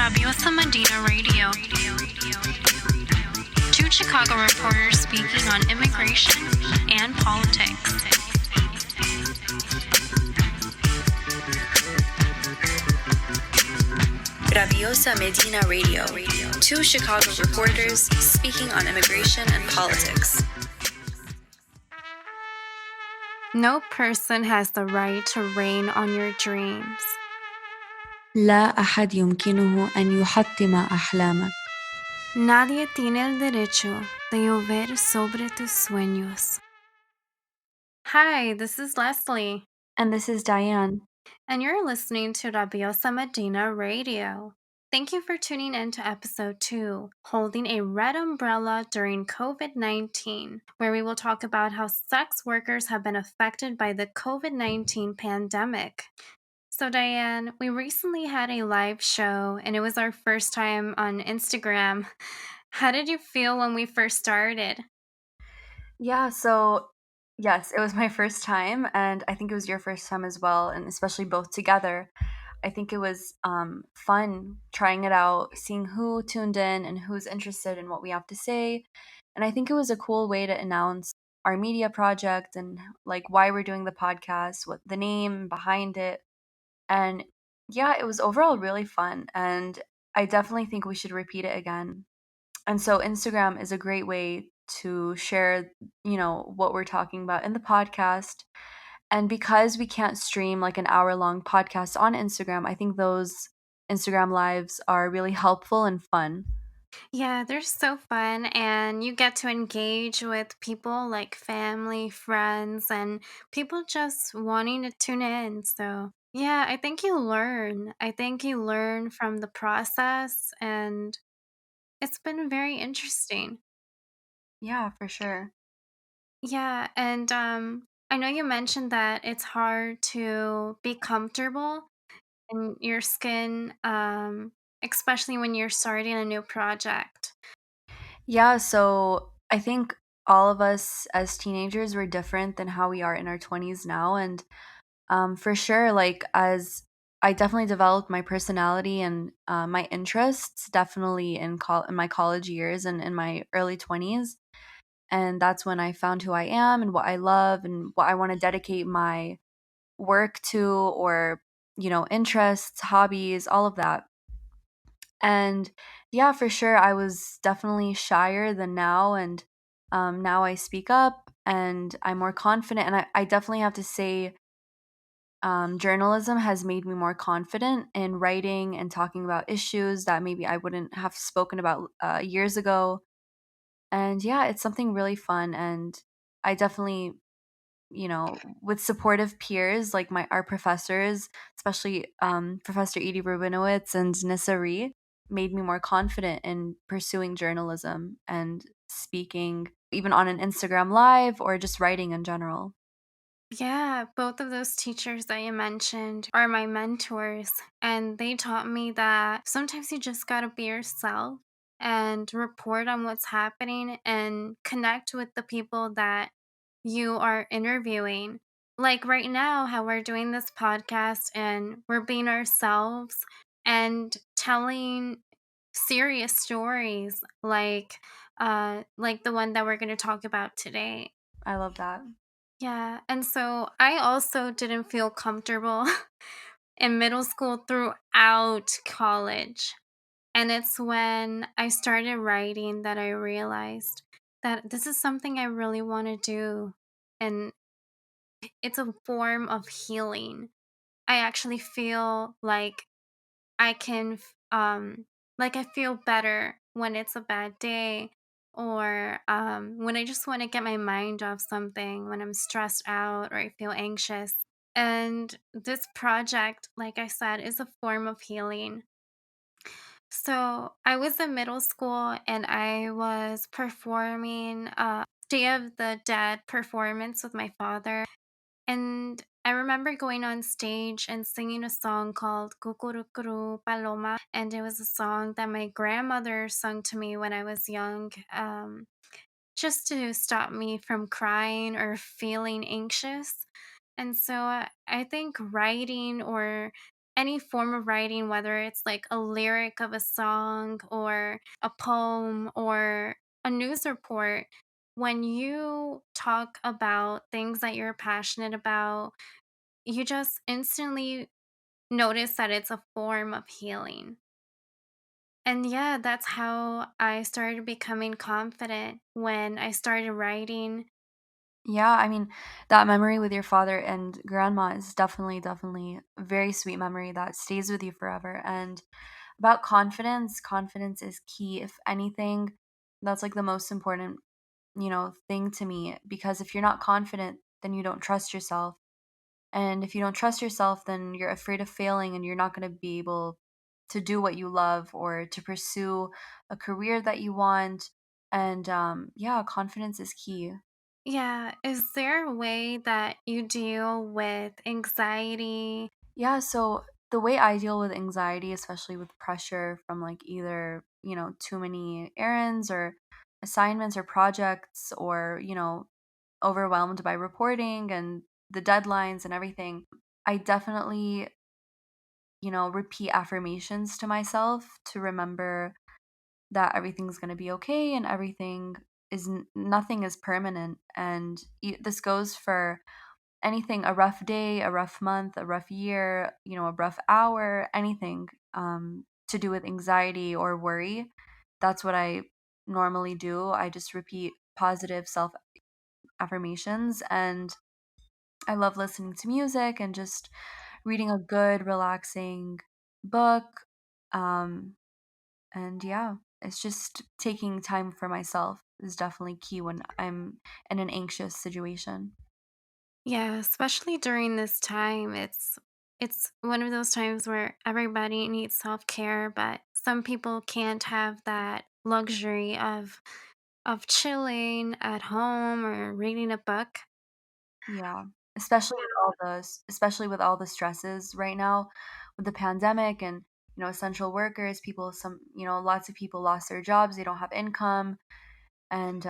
Rabiosa Medina Radio. Two Chicago reporters speaking on immigration and politics. Rabiosa Medina Radio. Two Chicago reporters speaking on immigration and politics. No person has the right to rain on your dreams. لا أحد يمكنه أن يحطم أحلامك. Nadie tiene el derecho de llover sobre tus sueños. Hi, this is Leslie. And this is Diane. And you're listening to Rabiosa Medina Radio. Thank you for tuning in to episode 2, Holding a Red Umbrella During COVID-19, where we will talk about how sex workers have been affected by the COVID-19 pandemic. So Diane, we recently had a live show and it was our first time on Instagram. How did you feel when we first started? Yeah, so yes, it was my first time, and I think it was your first time as well, and especially both together. I think it was fun trying it out, seeing who tuned in and who's interested in what we have to say. And I think it was a cool way to announce our media project and like why we're doing the podcast, what the name behind it. And yeah, it was overall really fun. And I definitely think we should repeat it again. And so Instagram is a great way to share, what we're talking about in the podcast. And because we can't stream like an hour-long podcast on Instagram, I think those Instagram lives are really helpful and fun. Yeah, they're so fun, and you get to engage with people like family, friends, and people just wanting to tune in. So, yeah, I think you learn. I think you learn from the process, and it's been very interesting. Yeah, for sure. Yeah, and I know you mentioned that it's hard to be comfortable in your skin, especially when you're starting a new project. Yeah, so I think all of us as teenagers were different than how we are in our 20s now. And for sure, like as I definitely developed my personality and my interests definitely in my college years and in my early 20s. And that's when I found who I am and what I love and what I want to dedicate my work to, or interests, hobbies, all of that. And yeah, for sure, I was definitely shyer than now. And now I speak up and I'm more confident. And I definitely have to say, journalism has made me more confident in writing and talking about issues that maybe I wouldn't have spoken about years ago. And yeah, it's something really fun. And I definitely, with supportive peers like our professors, especially Professor Edie Rubinowitz and Nissa Ree, made me more confident in pursuing journalism and speaking, even on an Instagram live or just writing in general. Yeah, both of those teachers that you mentioned are my mentors, and they taught me that sometimes you just gotta be yourself and report on what's happening and connect with the people that you are interviewing. Like right now, how we're doing this podcast and we're being ourselves and telling serious stories like the one that we're going to talk about today. I love that. Yeah, and so I also didn't feel comfortable in middle school throughout college. And it's when I started writing that I realized that this is something I really want to do. And it's a form of healing. I actually feel like I can, like I feel better when it's a bad day or when I just want to get my mind off something, when I'm stressed out or I feel anxious. And this project, like I said, is a form of healing. So I was in middle school and I was performing a Day of the Dead performance with my father. And I remember going on stage and singing a song called Kukurukuru Paloma. And it was a song that my grandmother sung to me when I was young, just to stop me from crying or feeling anxious. And so I think writing or any form of writing, whether it's like a lyric of a song or a poem or a news report, when you talk about things that you're passionate about, you just instantly notice that it's a form of healing. And yeah, that's how I started becoming confident when I started writing. Yeah, I mean, that memory with your father and grandma is definitely, definitely a very sweet memory that stays with you forever. And about confidence, confidence is key. If anything, that's like the most important, thing to me. Because if you're not confident, then you don't trust yourself. And if you don't trust yourself, then you're afraid of failing and you're not going to be able to do what you love or to pursue a career that you want. And yeah, confidence is key. Yeah, is there a way that you deal with anxiety? Yeah, so the way I deal with anxiety, especially with pressure from like either, too many errands or assignments or projects or, overwhelmed by reporting and the deadlines and everything, I definitely, repeat affirmations to myself to remember that everything's going to be okay and nothing is permanent. And this goes for anything, a rough day, a rough month, a rough year, a rough hour, anything to do with anxiety or worry. That's what I normally do. I just repeat positive self affirmations, and I love listening to music and just reading a good, relaxing book. Um, and yeah, it's just taking time for myself is definitely key when I'm in an anxious situation. Yeah, especially during this time, it's one of those times where everybody needs self-care, but some people can't have that luxury of chilling at home or reading a book. Yeah, especially with all the stresses right now with the pandemic and essential workers, lots of people lost their jobs, they don't have income, and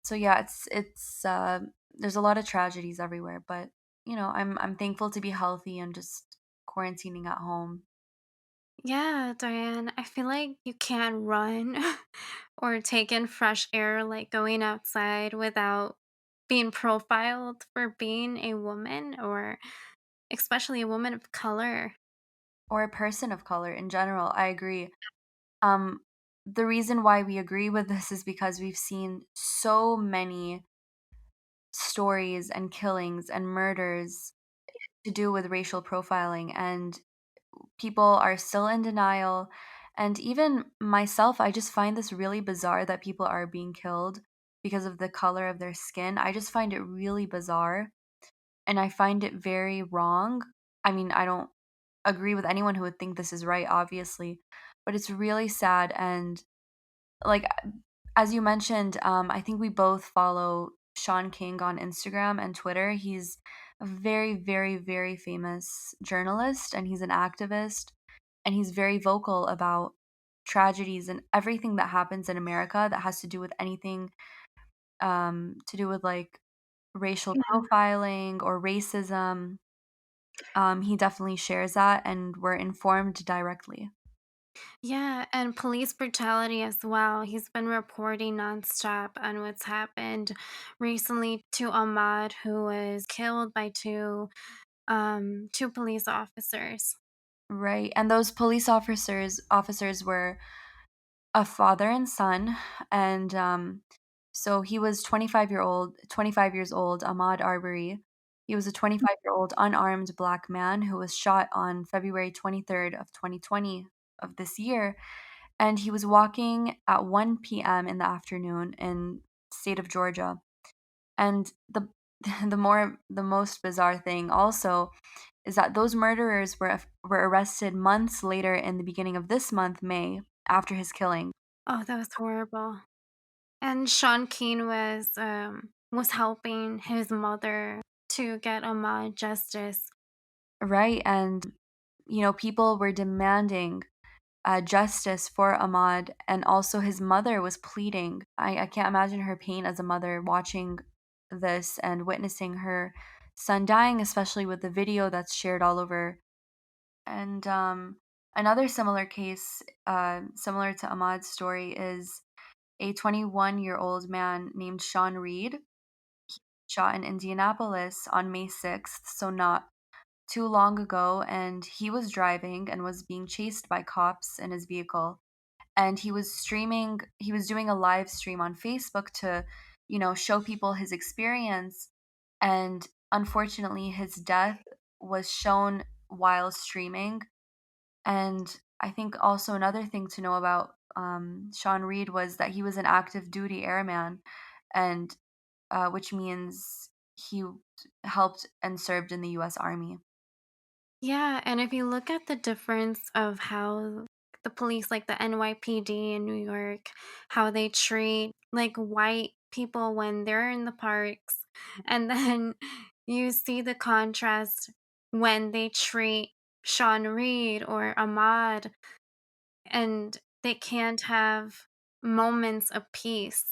so yeah, it's there's a lot of tragedies everywhere, but I'm thankful to be healthy and just quarantining at home. Yeah, Diane, I feel like you can't run or take in fresh air like going outside without being profiled for being a woman or especially a woman of color. Or a person of color in general, I agree. um the reason why we agree with this is because we've seen so many stories and killings and murders to do with racial profiling, and people are still in denial. And even myself, I just find this really bizarre that people are being killed because of the color of their skin. I just find it really bizarre and I find it very wrong. I mean, I don't agree with anyone who would think this is right, obviously, but it's really sad. And like, as you mentioned, I think we both follow Sean King on Instagram and Twitter. He's a very, very, very famous journalist and he's an activist and he's very vocal about tragedies and everything that happens in America that has to do with anything to do with like racial profiling or racism. He definitely shares that and we're informed directly. Yeah, and police brutality as well. He's been reporting nonstop on what's happened recently to Ahmad, who was killed by two police officers. Right. And those police officers were a father and son, and so he was 25 years old, Ahmaud Arbery. He was a 25-year-old unarmed black man who was shot on February 23rd of 2020 of this year, and he was walking at 1 p.m. in the afternoon in state of Georgia. And the most bizarre thing also is that those murderers were arrested months later in the beginning of this month, May, after his killing. Oh, that was horrible. And Sean Keane was helping his mother to get Ahmad justice. Right. And, people were demanding justice for Ahmad, and also his mother was pleading. I can't imagine her pain as a mother watching this and witnessing her son dying, especially with the video that's shared all over And another similar case, similar to Ahmad's story, is a 21-year-old man named Sean Reed, shot in Indianapolis on May 6th, so not too long ago. And he was driving and was being chased by cops in his vehicle. And he was doing a live stream on Facebook to, show people his experience. And unfortunately, his death was shown while streaming. And I think also another thing to know about Sean Reed was that he was an active duty airman, and which means he helped and served in the U.S. Army. Yeah, and if you look at the difference of how the police, like the NYPD in New York, how they treat like white people when they're in the parks, and then you see the contrast when they treat Sean Reed or Ahmad, and they can't have moments of peace.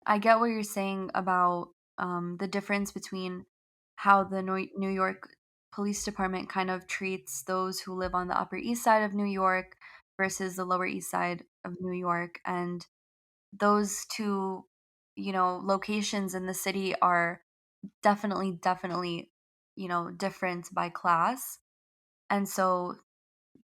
I get what you're saying about the difference between how the New York Police Department kind of treats those who live on the Upper East Side of New York versus the Lower East Side of New York. And those two, locations in the city are definitely, different by class. And so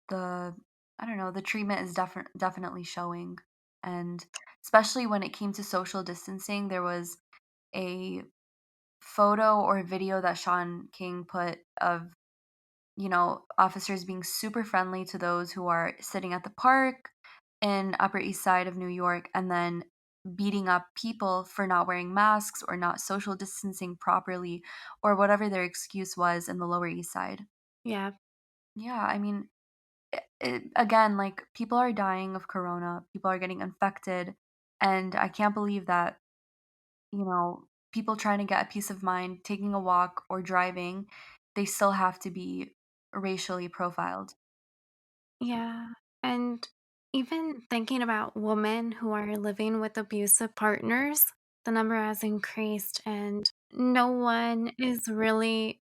the, I don't know, the treatment is definitely showing. And especially when it came to social distancing, there was a photo or video that Sean King put of, officers being super friendly to those who are sitting at the park in Upper East Side of New York, and then beating up people for not wearing masks or not social distancing properly, or whatever their excuse was in the Lower East Side. Yeah. Yeah, I mean, again, like, people are dying of corona, people are getting infected, and I can't believe that, people trying to get a peace of mind, taking a walk or driving, they still have to be racially profiled. Yeah. And even thinking about women who are living with abusive partners, the number has increased and no one is really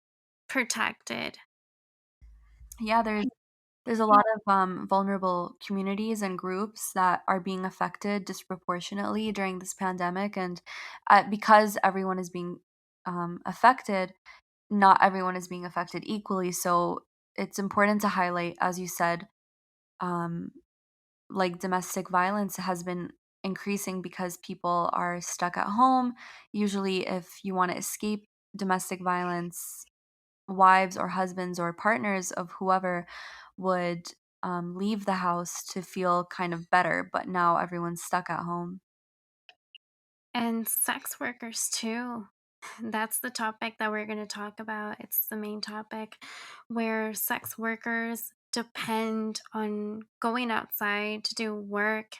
protected. Yeah, there's a lot of vulnerable communities and groups that are being affected disproportionately during this pandemic, and because everyone is being affected, not everyone is being affected equally. So it's important to highlight, as you said, um, like domestic violence has been increasing because people are stuck at home. Usually, if you want to escape domestic violence, wives or husbands or partners of whoever would leave the house to feel kind of better, but now everyone's stuck at home. And sex workers, too. That's the topic that we're going to talk about. It's the main topic where sex workers depend on going outside to do work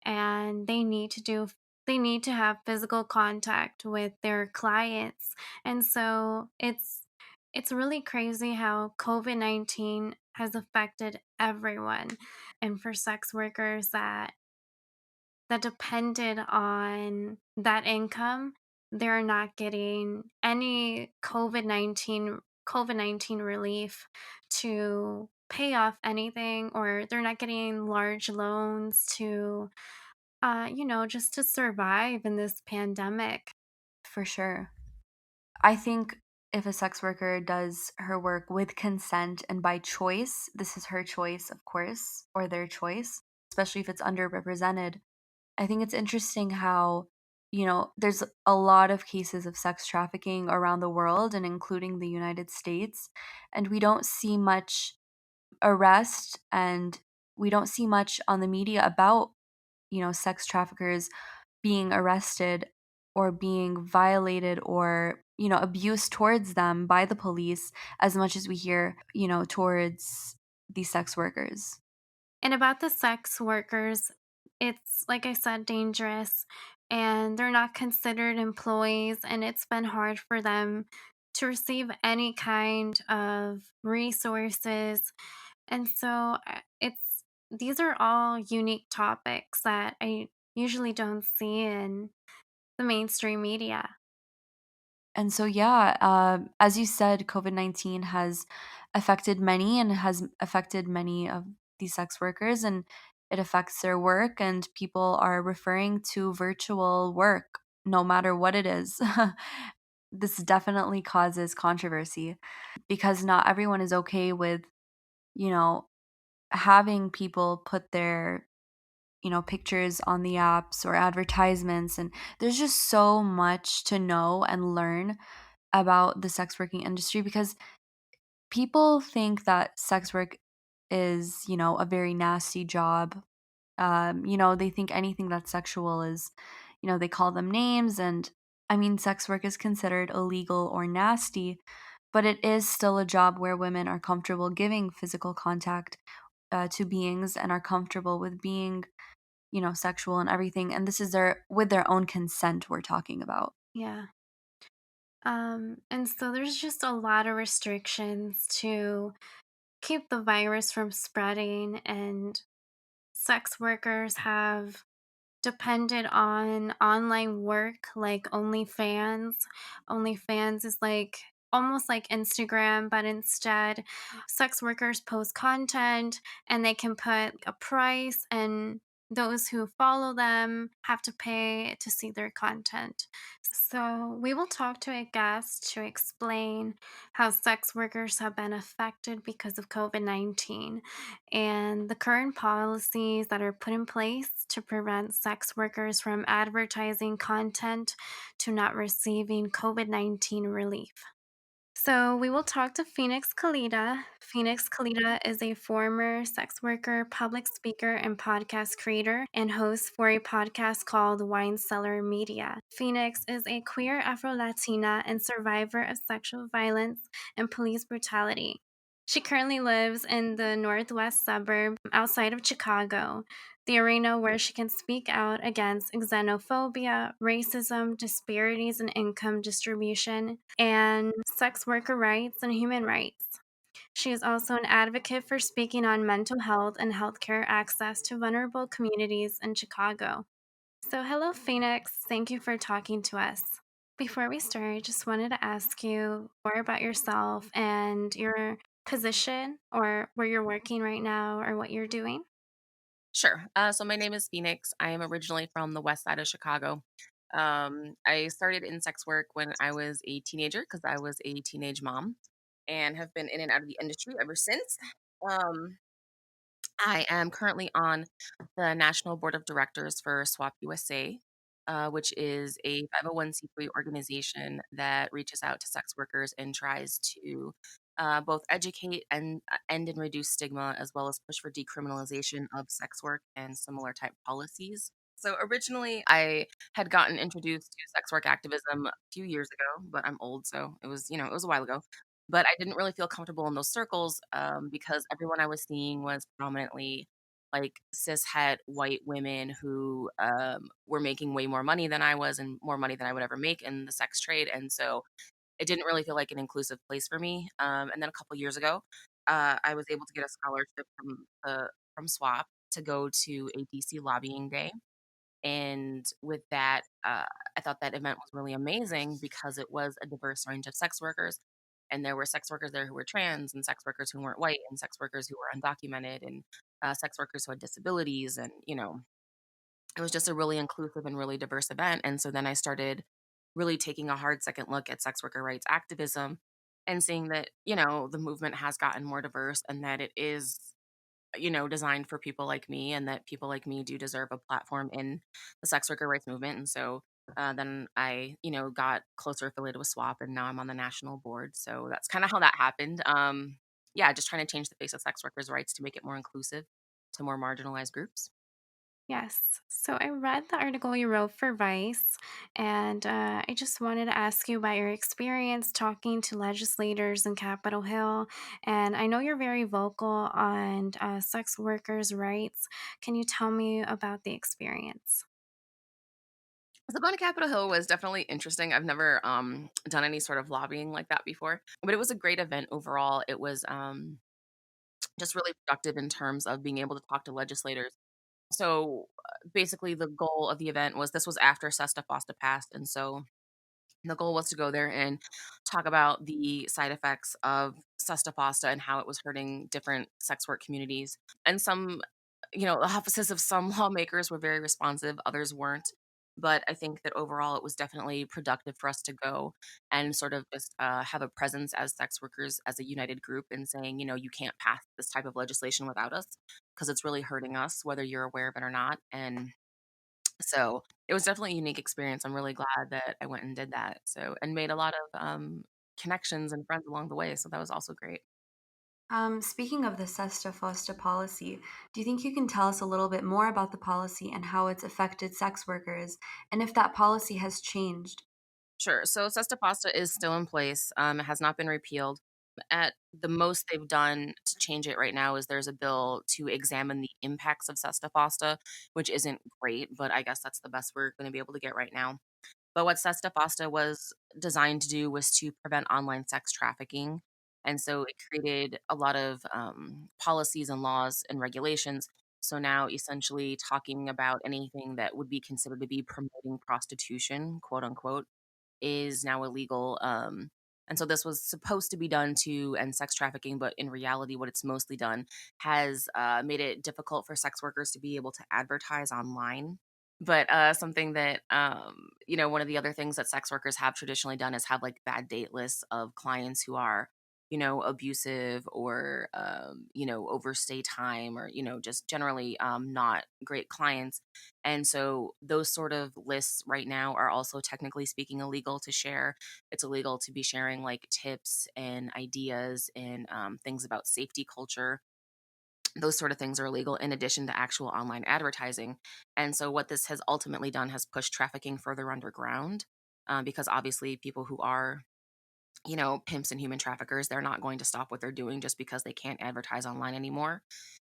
and they need to have physical contact with their clients. And so it's really crazy how COVID-19 has affected everyone. And for sex workers that depended on that income, they're not getting any COVID-19 relief to pay off anything, or they're not getting large loans to just to survive in this pandemic. For sure. I think if a sex worker does her work with consent and by choice, this is her choice, of course, or their choice, especially if it's underrepresented. I think it's interesting how, there's a lot of cases of sex trafficking around the world and including the United States, and we don't see much arrest, and we don't see much on the media about, sex traffickers being arrested or being violated or, abused towards them by the police as much as we hear, towards these sex workers. And about the sex workers, it's like I said, dangerous, and they're not considered employees, and it's been hard for them to receive any kind of resources. And so it's these are all unique topics that I usually don't see in the mainstream media. And so, yeah, as you said, COVID-19 has affected many and has affected many of these sex workers, and it affects their work. And people are referring to virtual work, no matter what it is. This definitely causes controversy because not everyone is okay with, you know, having people put their pictures on the apps or advertisements. And there's just so much to know and learn about the sex working industry because people think that sex work is, a very nasty job. They think anything that's sexual is, they call them names. And I mean, sex work is considered illegal or nasty, but it is still a job where women are comfortable giving physical contact to beings and are comfortable with being, sexual and everything. And this is with their own consent we're talking about. Yeah. And so there's just a lot of restrictions to keep the virus from spreading, and sex workers have depended on online work like OnlyFans. OnlyFans is like almost like Instagram, but instead, sex workers post content and they can put a price, and those who follow them have to pay to see their content. So, we will talk to a guest to explain how sex workers have been affected because of COVID-19 and the current policies that are put in place to prevent sex workers from advertising content to not receiving COVID-19 relief. So we will talk to Phoenix Calida. Phoenix Calida is a former sex worker, public speaker, and podcast creator and host for a podcast called Wine Cellar Media. Phoenix is a queer Afro-Latina and survivor of sexual violence and police brutality. She currently lives in the northwest suburb outside of Chicago, the arena where she can speak out against xenophobia, racism, disparities in income distribution, and sex worker rights and human rights. She is also an advocate for speaking on mental health and healthcare access to vulnerable communities in Chicago. So, hello, Phoenix. Thank you for talking to us. Before we start, I just wanted to ask you more about yourself and your position or where you're working right now or what you're doing. Sure. So my name is Phoenix. I am originally from the west side of Chicago. I started in sex work when I was a teenager because I was a teenage mom and have been in and out of the industry ever since. Um, I am currently on the National Board of Directors for SWAP USA, which is a 501(c)(3) organization that reaches out to sex workers and tries to both educate and end and reduce stigma, as well as push for decriminalization of sex work and similar type policies. So originally, I had gotten introduced to sex work activism a few years ago, but I'm old, so it was a while ago. But I didn't really feel comfortable in those circles because everyone I was seeing was predominantly like cis het white women who were making way more money than I was and more money than I would ever make in the sex trade. And so it didn't really feel like an inclusive place for me. And then a couple years ago, I was able to get a scholarship from SWAP to go to a DC lobbying day. And with that, I thought that event was really amazing because it was a diverse range of sex workers. And there were sex workers there who were trans, and sex workers who weren't white, and sex workers who were undocumented, and sex workers who had disabilities. And, it was just a really inclusive and really diverse event. And so then I started really taking a hard second look at sex worker rights activism and seeing that, the movement has gotten more diverse and that it is designed for people like me, and that people like me do deserve a platform in the sex worker rights movement. And so then I, got closer affiliated with SWAP, and now I'm on the national board. So that's kind of how that happened. Yeah, just trying to change the face of sex workers' rights to make it more inclusive to more marginalized groups. Yes. So I read the article you wrote for Vice, and I just wanted to ask you about your experience talking to legislators in Capitol Hill. And I know you're very vocal on sex workers' rights. Can you tell me about the experience? So going to Capitol Hill was definitely interesting. I've never done any sort of lobbying like that before, but it was a great event overall. It was just really productive in terms of being able to talk to legislators. So basically, the goal of the event was this was after Sesta Fosta passed, and so The goal was to go there and talk about the side effects of Sesta Fosta and how it was hurting different sex work communities. And some, the offices of some lawmakers were very responsive, others weren't. But I think that overall it was definitely productive for us to go and sort of just have a presence as sex workers as a united group and saying, you can't pass this type of legislation without us because it's really hurting us, whether you're aware of it or not. And so, it was definitely a unique experience. I'm really glad that I went and did that. So and made a lot of, connections and friends along the way, so that was also great. Speaking of the SESTA FOSTA policy, do you think you can tell us a little bit more about the policy and how it's affected sex workers, and if that policy has changed? Sure, so Sesta Pasta is still in place, it has not been repealed. At the most they've done to change it right now is there's a bill to examine the impacts of Sesta Pasta, which isn't great, but I guess that's the best we're gonna be able to get right now. But what Sesta Fosta was designed to do was to prevent online sex trafficking. And so it created a lot of policies and laws and regulations. So now, essentially, talking about anything that would be considered to be promoting prostitution, quote unquote, is now illegal. And so this was supposed to be done to end sex trafficking, but in reality, what it's mostly done has made it difficult for sex workers to be able to advertise online. But something that, one of the other things that sex workers have traditionally done is have like bad date lists of clients who are, abusive or, overstay time or, just generally not great clients. And so those sort of lists right now are also technically speaking illegal to share. It's illegal to be sharing like tips and ideas and things about safety culture. Those sort of things are illegal in addition to actual online advertising. And so what this has ultimately done has pushed trafficking further underground because obviously people who are pimps and human traffickers, they're not going to stop what they're doing just because they can't advertise online anymore.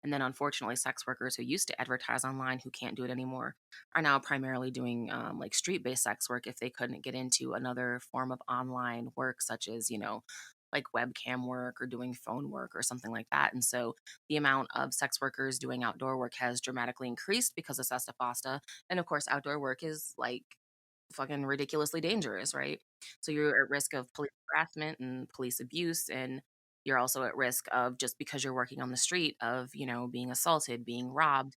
And then, unfortunately, sex workers who used to advertise online who can't do it anymore are now primarily doing like street based sex work if they couldn't get into another form of online work, such as, like webcam work or doing phone work or something like that. And so the amount of sex workers doing outdoor work has dramatically increased because of Sesta Fosta. And of course, outdoor work is like fucking ridiculously dangerous, right? So you're at risk of police harassment and police abuse, and you're also at risk of just because you're working on the street of, being assaulted, being robbed,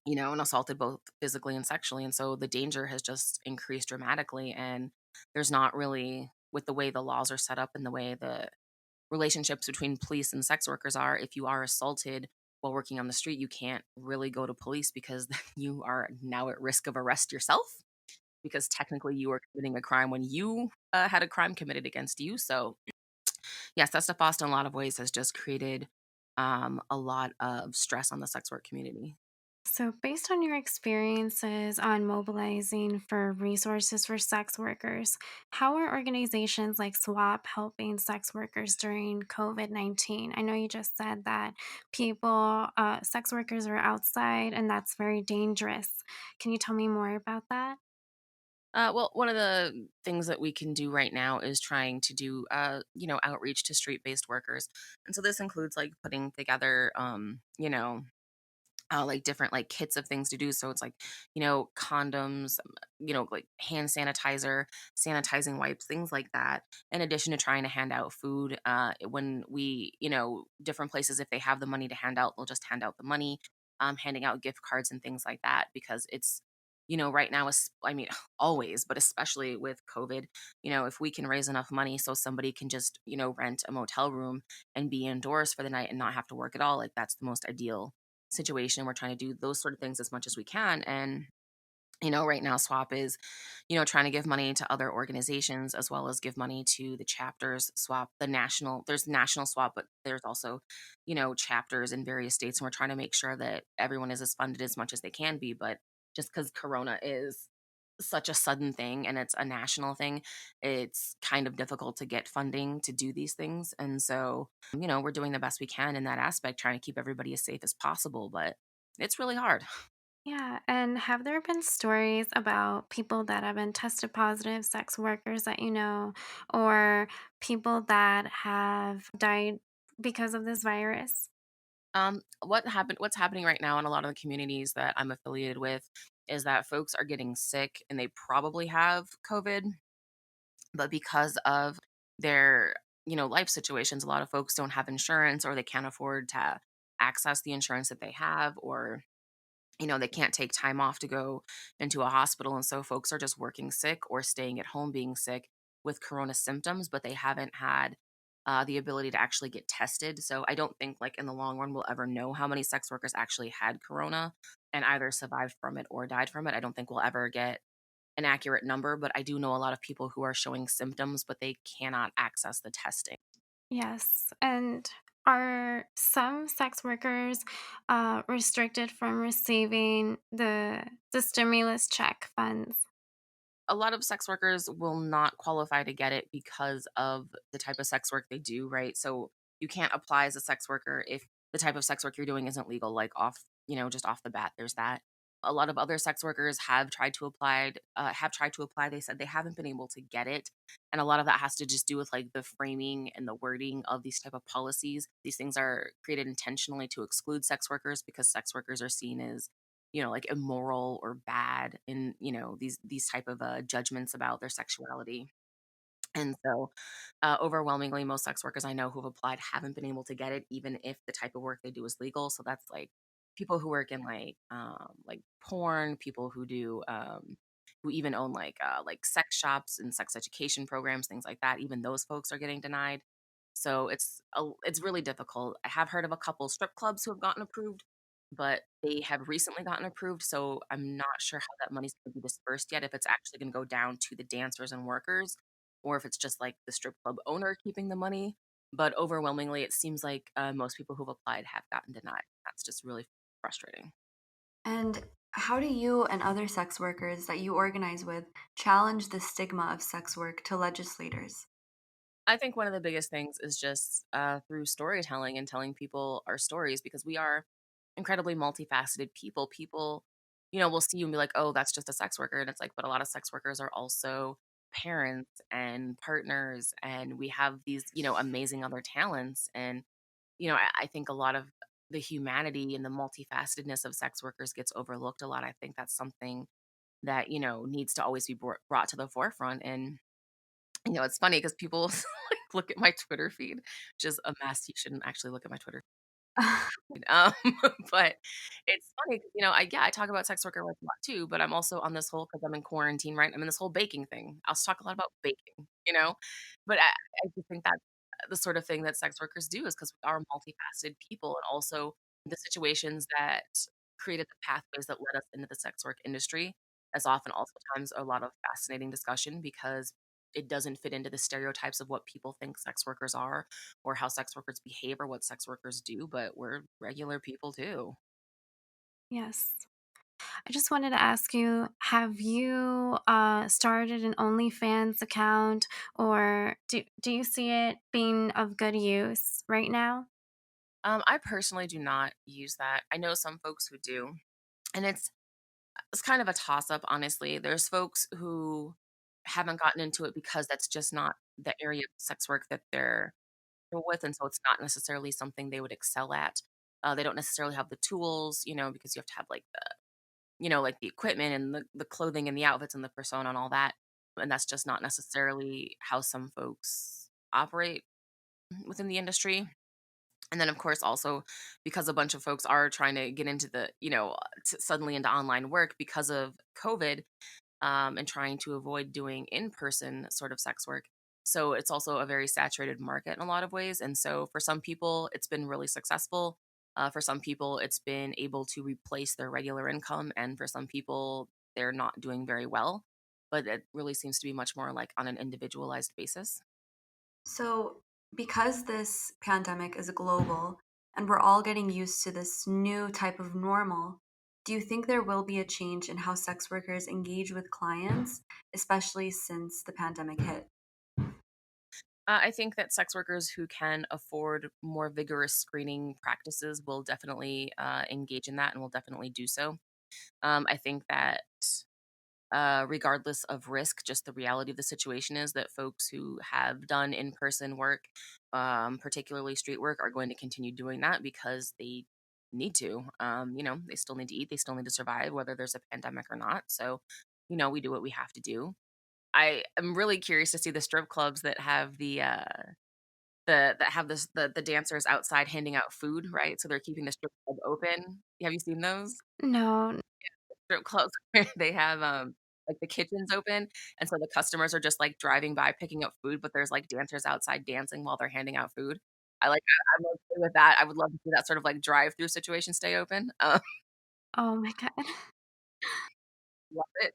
and assaulted both physically and sexually. And so the danger has just increased dramatically. And there's not really, with the way the laws are set up and the way the relationships between police and sex workers are, if you are assaulted while working on the street, you can't really go to police because you are now at risk of arrest yourself because technically you were committing a crime when you had a crime committed against you. So, yes, that's Fosta in a lot of ways has just created a lot of stress on the sex work community. So, based on your experiences on mobilizing for resources for sex workers, how are organizations like SWAP helping sex workers during COVID-19? I know you just said that sex workers are outside and that's very dangerous. Can you tell me more about that? Well, one of the things that we can do right now is trying to do, outreach to street-based workers, and so this includes like putting together, like different like kits of things to do. So it's like, condoms, like hand sanitizer, sanitizing wipes, things like that. In addition to trying to hand out food, when we, different places, if they have the money to hand out, they'll just hand out the money, handing out gift cards and things like that because it's, right now, I mean, always, but especially with COVID, if we can raise enough money so somebody can just, rent a motel room and be indoors for the night and not have to work at all, like that's the most ideal situation. We're trying to do those sort of things as much as we can. And, right now SWAP is, trying to give money to other organizations as well as give money to the chapters. SWAP, there's national SWAP, but there's also, chapters in various states. And we're trying to make sure that everyone is as funded as much as they can be. But just because Corona is such a sudden thing and it's a national thing, it's kind of difficult to get funding to do these things. And so, we're doing the best we can in that aspect, trying to keep everybody as safe as possible, but it's really hard. Yeah, and have there been stories about people that have been tested positive, sex workers that you know, or people that have died because of this virus? What's happening right now in a lot of the communities that I'm affiliated with is that folks are getting sick and they probably have COVID but because of their, life situations, a lot of folks don't have insurance, or they can't afford to access the insurance that they have, or they can't take time off to go into a hospital. And so folks are just working sick or staying at home being sick with corona symptoms, but they haven't had the ability to actually get tested. So I don't think, like, in the long run, we'll ever know how many sex workers actually had corona and either survived from it or died from it. I don't think we'll ever get an accurate number, but I do know a lot of people who are showing symptoms, but they cannot access the testing. Yes. And are some sex workers restricted from receiving the stimulus check funds? A lot of sex workers will not qualify to get it because of the type of sex work they do, right? So you can't apply as a sex worker if the type of sex work you're doing isn't legal, like just off the bat. There's that. A lot of other sex workers have tried to apply. They said they haven't been able to get it. And a lot of that has to just do with, like, the framing and the wording of these type of policies. These things are created intentionally to exclude sex workers because sex workers are seen as, like, immoral or bad in, these type of judgments about their sexuality. And so, overwhelmingly, most sex workers I know who've applied haven't been able to get it, even if the type of work they do is legal. So that's like people who work in, like porn, people who do who even own, like sex shops and sex education programs, things like that. Even those folks are getting denied. So it's really difficult. I have heard of a couple strip clubs who have gotten approved, but they have recently gotten approved. So I'm not sure how that money's going to be dispersed yet. If it's actually going to go down to the dancers and workers, or if it's just like the strip club owner keeping the money. But overwhelmingly, it seems like most people who've applied have gotten denied. That's just really frustrating. And how do you and other sex workers that you organize with challenge the stigma of sex work to legislators? I think one of the biggest things is just through storytelling and telling people our stories, because we are incredibly multifaceted people. People, will see you and be like, oh, that's just a sex worker. And it's like, but a lot of sex workers are also parents and partners. And we have these, amazing other talents. And, I think a lot of the humanity and the multifacetedness of sex workers gets overlooked a lot. I think that's something that, needs to always be brought to the forefront. And it's funny because people like look at my Twitter feed, which is a mess. You shouldn't actually look at my Twitter feed. But it's funny 'cause, I talk about sex worker life a lot too, but I'm also on this whole, because I'm in quarantine, right? I'm in this whole baking thing. I'll talk a lot about baking. But I just think that the sort of thing that sex workers do is because we are multifaceted people, and also the situations that created the pathways that led us into the sex work industry is often also times a lot of fascinating discussion, because it doesn't fit into the stereotypes of what people think sex workers are, or how sex workers behave, or what sex workers do, but we're regular people too. Yes. I just wanted to ask you, have you started an OnlyFans account, or do you see it being of good use right now? I personally do not use that. I know some folks who do, and it's kind of a toss up, honestly. There's folks who haven't gotten into it because that's just not the area of sex work that they're with, and so it's not necessarily something they would excel at. They don't necessarily have the tools, because you have to have, like, like the equipment and the clothing and the outfits and the persona and all that. And that's just not necessarily how some folks operate within the industry. And then, of course, also because a bunch of folks are trying to get into suddenly into online work because of COVID, and trying to avoid doing in person sort of sex work. So it's also a very saturated market in a lot of ways. And so for some people, it's been really successful. For some people, it's been able to replace their regular income. And for some people, they're not doing very well. But it really seems to be much more like on an individualized basis. So, because this pandemic is global and we're all getting used to this new type of normal, do you think there will be a change in how sex workers engage with clients, especially since the pandemic hit? I think that sex workers who can afford more vigorous screening practices will definitely engage in that, and will definitely do so. I think that regardless of risk, just the reality of the situation is that folks who have done in person work, particularly street work, are going to continue doing that because they need to. They still need to eat, they still need to survive, whether there's a pandemic or not. So, we do what we have to do. I am really curious to see the strip clubs that have that have the dancers outside handing out food, right? So they're keeping the strip club open. Have you seen those? No. Strip clubs where they have, like, the kitchens open, and so the customers are just, like, driving by picking up food, but there's, like, dancers outside dancing while they're handing out food. I'm okay with that. I would love to see that sort of, like, drive-through situation stay open. Oh my god. Love it.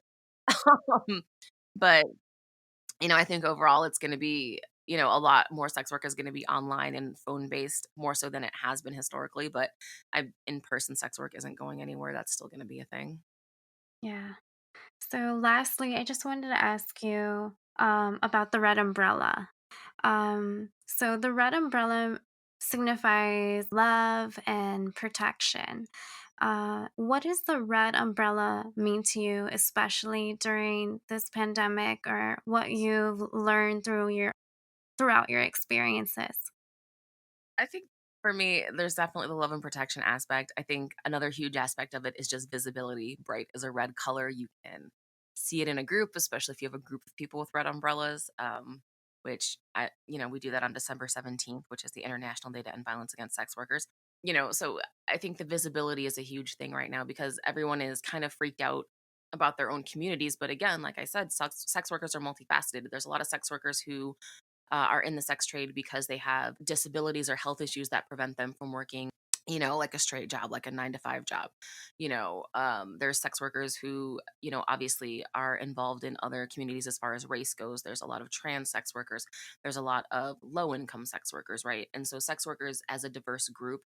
Um, but, I think overall it's gonna be, a lot more sex work is gonna be online and phone-based more so than it has been historically, but I in-person sex work isn't going anywhere. That's still gonna be a thing. Yeah. So, lastly, I just wanted to ask you about the red umbrella. So, the red umbrella signifies love and protection. What does the red umbrella mean to you, especially during this pandemic, or what you've learned throughout your experiences? I think for me, there's definitely the love and protection aspect. I think another huge aspect of it is just visibility. Bright is a red color. You can see it in a group, especially if you have a group of people with red umbrellas. We do that on December 17th, which is the International Day to End Violence Against Sex Workers. So I think the visibility is a huge thing right now because everyone is kind of freaked out about their own communities. But again, like I said, sex workers are multifaceted. There's a lot of sex workers who are in the sex trade because they have disabilities or health issues that prevent them from working, like a straight job, like a 9 to 5 job. There's sex workers who, obviously are involved in other communities as far as race goes. There's a lot of trans sex workers. There's a lot of low income sex workers, right? And so sex workers as a diverse group,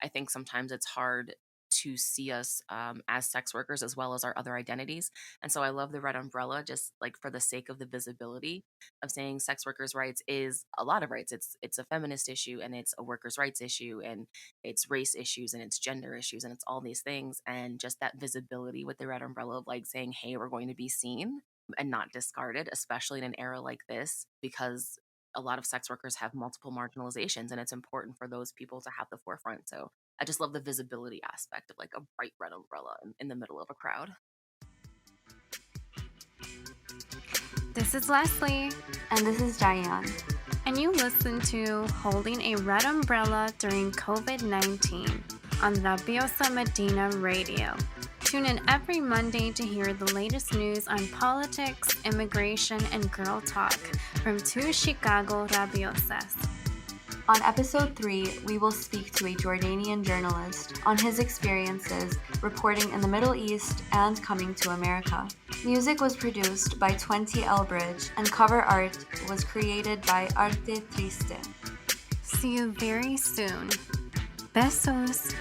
I think sometimes it's hard to see us as sex workers as well as our other identities. And so I love the red umbrella just like for the sake of the visibility of saying sex workers' rights is a lot of rights. It's a feminist issue and it's a workers' rights issue and it's race issues and it's gender issues and it's all these things. And just that visibility with the red umbrella of like saying, hey, we're going to be seen and not discarded, especially in an era like this, because a lot of sex workers have multiple marginalizations and it's important for those people to have the forefront. So I just love the visibility aspect of like a bright red umbrella in the middle of a crowd. This is Leslie, And this is Diane. and you listen to Holding a Red Umbrella During COVID-19 on Rabiosa Medina Radio. Tune in every Monday to hear the latest news on politics, immigration, and girl talk from two Chicago Rabiosas. On episode 3, we will speak to a Jordanian journalist on his experiences reporting in the Middle East and coming to America. Music was produced by 20 Elbridge and cover art was created by Arte Triste. See you very soon. Besos.